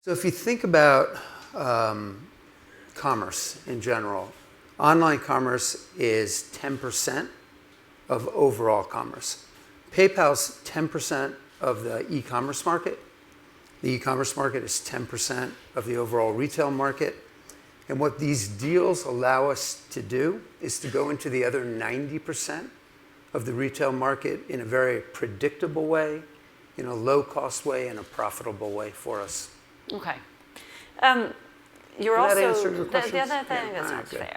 So if you think about commerce in general, online commerce is 10% of overall commerce. PayPal's 10% of the e-commerce market. The e-commerce market is 10% of the overall retail market. And what these deals allow us to do is to go into the other 90% of the retail market in a very predictable way, in a low-cost way, and a profitable way for us. Okay. Did that answer your questions? That sounds fair.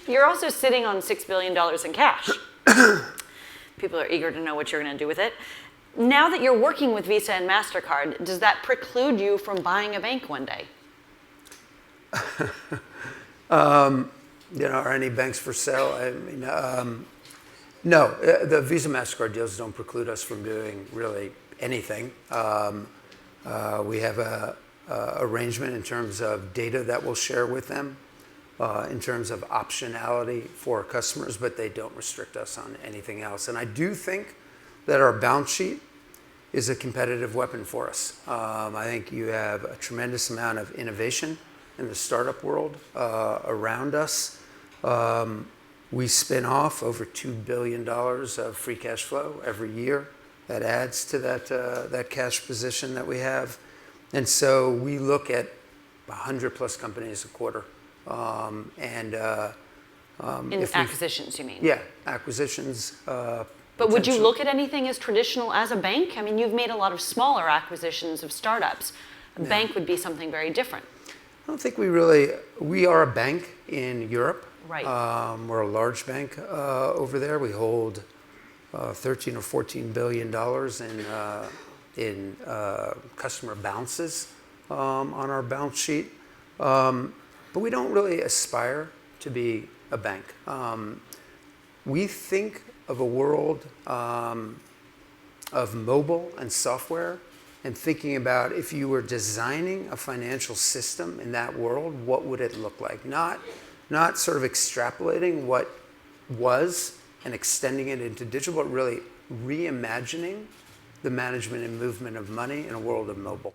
You're also sitting on $6 billion in cash. People are eager to know what you're going to do with it. Now that you're working with Visa and MasterCard, does that preclude you from buying a bank one day? Are any banks for sale? I mean, no. The Visa MasterCard deals don't preclude us from doing really anything. We have a arrangement in terms of data that we'll share with them, in terms of optionality for customers, but they don't restrict us on anything else. And I do think that our balance sheet is a competitive weapon for us. I think you have a tremendous amount of innovation in the startup world around us. We spin off over $2 billion of free cash flow every year. That adds to that cash position that we have. And so we look at 100 plus companies a quarter. In acquisitions, you mean? Yeah, acquisitions. But would you look at anything as traditional as a bank? I mean, you've made a lot of smaller acquisitions of startups. A bank would be something very different. I don't think we are a bank in Europe. Right. We're a large bank over there. We hold $13 or $14 billion in customer balances on our balance sheet. But we don't really aspire to be a bank. We think of a world of mobile and software, and thinking about if you were designing a financial system in that world, what would it look like? Not sort of extrapolating what was and extending it into digital, but really reimagining the management and movement of money in a world of mobile.